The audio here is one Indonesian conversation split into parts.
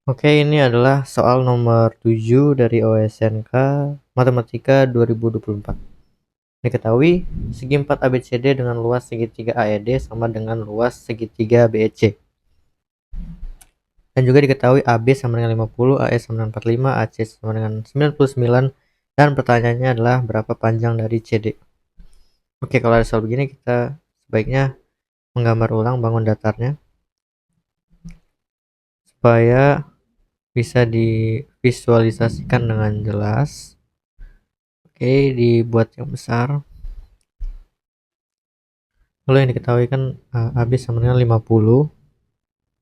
Oke, ini adalah soal nomor 7 dari OSNK Matematika 2024. Diketahui segi 4 ABCD dengan luas segitiga AED sama dengan luas segitiga BEC. Dan juga diketahui AB sama dengan 50, AE sama dengan 45, AC sama dengan 99, dan pertanyaannya adalah berapa panjang dari CD. Oke, kalau ada soal begini kita sebaiknya menggambar ulang bangun datarnya supaya bisa divisualisasikan dengan jelas. Oke, dibuat yang besar. Lalu yang diketahui kan AB sama dengan 50.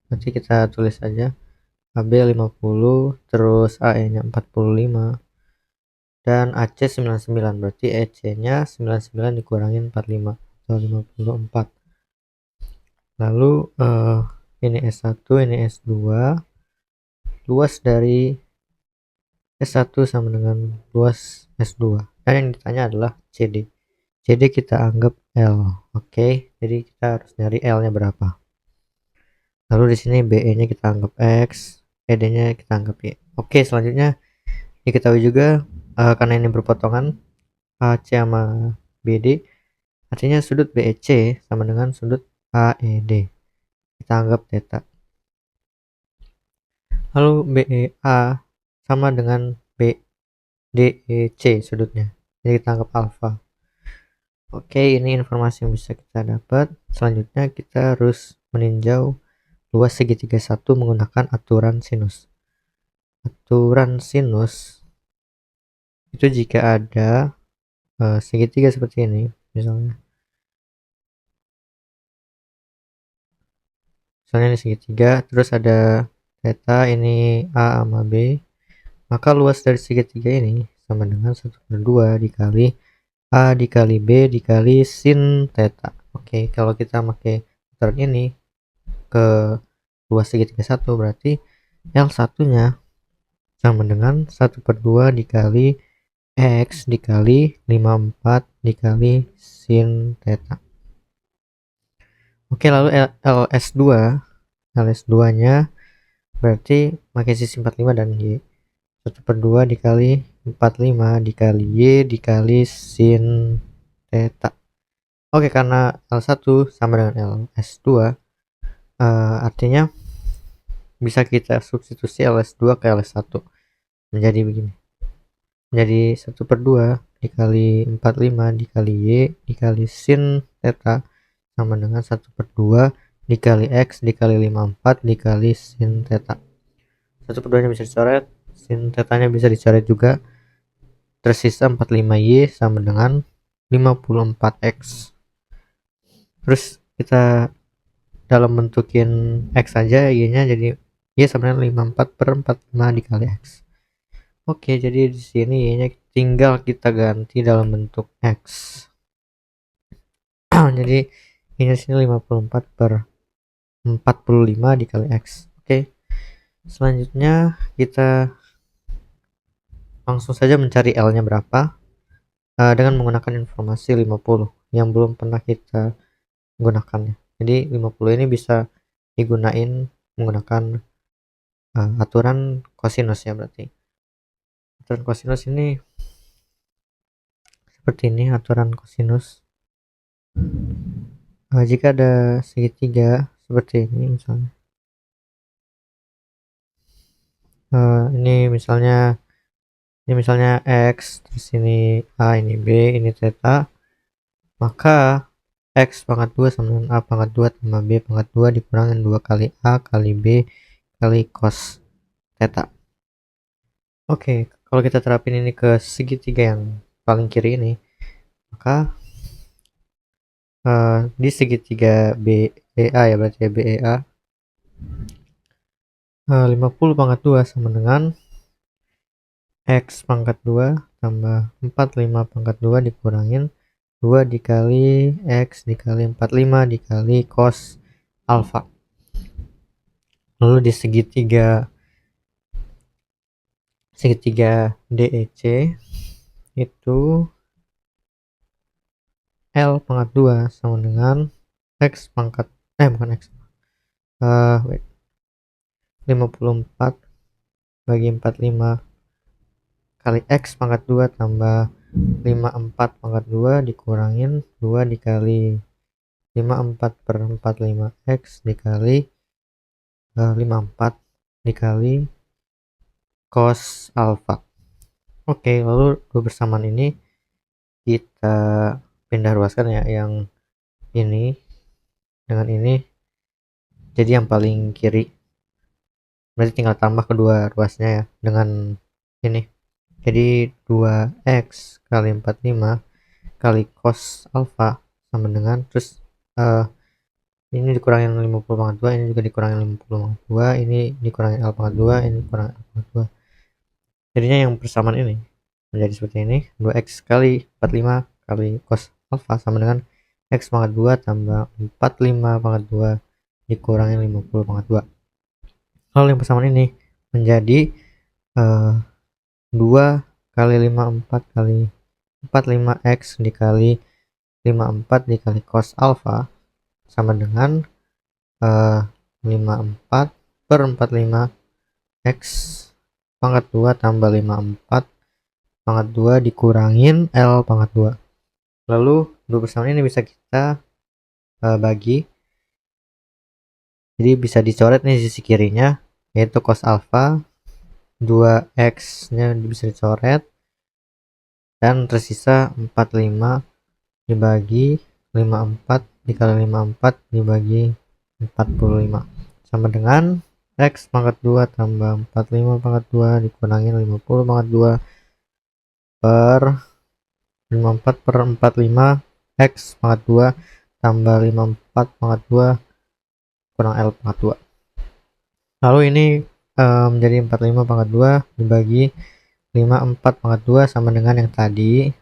Nanti kita tulis saja AB 50, terus AE nya 45, dan AC 99. Berarti EC nya 99 dikurangin 45 atau 54. Lalu ini S1, ini S2. Luas dari S1 sama dengan luas S2. Dan yang ditanya adalah CD. CD kita anggap L. Oke, jadi kita harus nyari L nya berapa. Lalu di sini BE nya kita anggap X, ED nya kita anggap Y. Oke, selanjutnya diketahui juga karena ini berpotongan AC sama BD, artinya sudut BEC sama dengan sudut AED. Kita anggap theta. Lalu BEA sama dengan BDEC sudutnya. Jadi kita anggap alfa. Oke, ini informasi yang bisa kita dapat. Selanjutnya kita harus meninjau luas segitiga satu menggunakan aturan sinus. Aturan sinus itu jika ada segitiga seperti ini, misalnya ini segitiga, terus ada theta, ini A sama B, maka luas dari segitiga ini sama dengan 1/2 dikali A dikali B dikali sin theta. Oke, kalau kita pakai aturan ini ke luas segitiga satu, berarti L1 nya sama dengan 1/2 dikali X dikali 54 dikali sin theta. Oke, lalu LS2 nya berarti pakai sisi 45 dan Y. 1/2 dikali 45 dikali Y dikali sin theta. Oke, karena L1 sama dengan LS2, artinya bisa kita substitusi LS2 ke LS1 menjadi begini. Menjadi 1/2 dikali 45 dikali Y dikali sin theta sama dengan 1/2 dikali X dikali 54 dikali sin theta. 1/2 nya bisa dicoret, sin theta nya bisa dicoret juga, tersisa 45Y sama dengan 54X. Terus kita dalam bentukin X saja, Y nya jadi Y sama dengan 54/45 dikali X. Oke, jadi di sini Y nya tinggal kita ganti dalam bentuk X. Jadi ini sini 54/45 dikali X. Oke, selanjutnya kita langsung saja mencari L nya berapa dengan menggunakan informasi 50 yang belum pernah kita gunakannya. Jadi 50 ini bisa digunain menggunakan aturan kosinus ya. Berarti aturan kosinus ini seperti ini. Aturan kosinus jika ada segitiga seperti ini, misalnya ini misalnya X, terus ini A, ini B, ini theta, maka X pangkat 2 sama dengan A pangkat 2 tambah B pangkat 2 dikurangin 2 kali A kali B kali cos theta. Oke, kalau kita terapin ini ke segitiga yang paling kiri ini, maka di segitiga BEA ya, berarti ya BEA 50 pangkat 2 sama dengan X pangkat 2 tambah 45 pangkat 2 dikurangin 2 dikali X dikali 45 dikali cos alpha. Lalu di segitiga DEC itu L pangkat 2 sama dengan bukan X 54 bagi 45 kali X pangkat 2 tambah 54 pangkat 2 dikurangin 2 dikali 54/45 X dikali 54 dikali cos alpha. Oke, lalu dua persamaan ini kita pindah ruaskan ya, yang ini dengan ini jadi yang paling kiri, berarti tinggal tambah kedua ruasnya ya dengan ini, jadi 2x kali 45 kali cos alpha sama dengan terus ini dikurangin 50 pangkat 2, ini juga dikurangin 50 pangkat 2, ini dikurangin L pangkat 2, ini dikurangin L pangkat 2, jadinya yang persamaan ini menjadi seperti ini, 2x kali 45 kali cos alpha sama dengan x pangkat 2 tambah 45 pangkat 2 dikurangi 50 pangkat 2. Lalu yang persamaan ini menjadi 2 kali 54 kali 45x dikali 54 dikali cos alpha sama dengan 54/45 x pangkat 2 tambah 54 pangkat 2 dikurangin L pangkat 2. Lalu dua persamaan ini bisa kita bagi, jadi bisa dicoret nih sisi kirinya yaitu cos alpha, 2x nya bisa dicoret dan tersisa 45 dibagi 54 dikali 54 dibagi 45 sama dengan x pangkat 2 tambah 45 pangkat 2 dikurangi 50 pangkat 2 per 54/45 x pangkat 2 tambah 54 pangkat 2 kurang L pangkat 2. Lalu ini menjadi 45 pangkat 2 dibagi 54 pangkat 2 sama dengan yang tadi.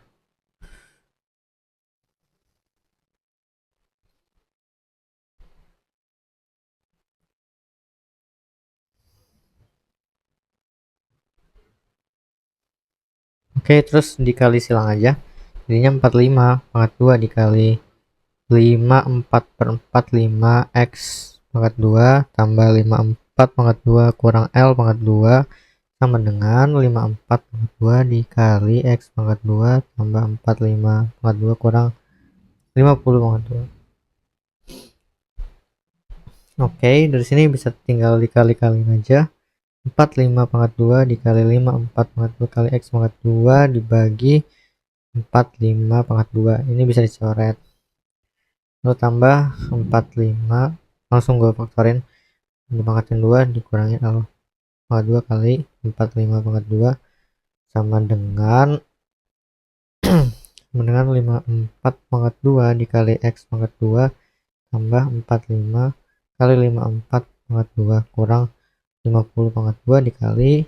Oke, terus dikali silang aja. Jadinya 45 pangkat 2 dikali 54/45 x pangkat 2 tambah 54 pangkat 2 kurang L pangkat 2 sama dengan 54 pangkat 2 dikali x pangkat 2 tambah 45 pangkat 2 kurang 50 pangkat 2. Oke, dari sini bisa tinggal dikali-kali aja. 45 pangkat 2 dikali 54 pangkat 2 kali x pangkat 2 dibagi 45 pangkat 2, ini bisa dicoret. Lalu tambah 45, langsung gue faktorin, dipangkatin 2 dikurangi L pangkat 2 kali 45 pangkat 2 sama dengan 54 pangkat 2 dikali x pangkat 2 tambah 45 kali 54 pangkat 2 kurang 50 pangkat 2 dikali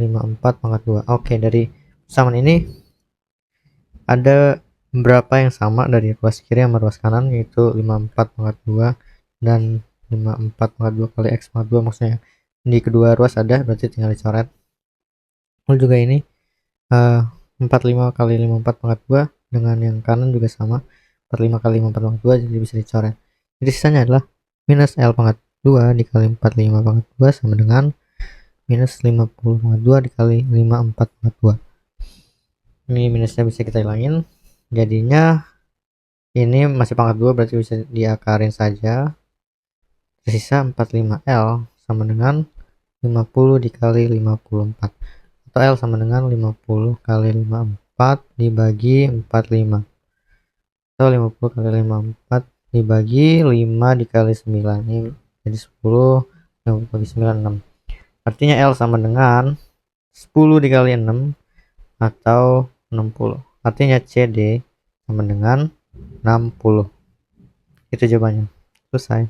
54 pangkat 2. Oke, dari persamaan ini ada berapa yang sama dari ruas kiri sama ruas kanan, yaitu 54 pangkat 2 dan 54 pangkat 2 kali x pangkat 2, maksudnya di kedua ruas ada, berarti tinggal dicoret. Lalu juga ini 45 kali 54 pangkat 2 dengan yang kanan juga sama, 45 kali 54 pangkat 2, jadi bisa dicoret. Jadi sisanya adalah minus L pangkat 2 dikali 45 pangkat 2 sama dengan minus 50 pangkat 2 dikali 54 pangkat 2. Ini minusnya bisa kita hilangin, jadinya ini masih pangkat 2, berarti bisa diakarin saja. Tersisa 45L sama dengan 50 dikali 54, atau L sama dengan 50 kali 54 dibagi 45, atau 50 kali 54 dibagi 5 dikali 9, ini jadi 10, 50 bagi 9, 6. Artinya L sama dengan 10 dikali 6 atau 60. Artinya CD sama dengan 60. Itu jawabannya. Selesai.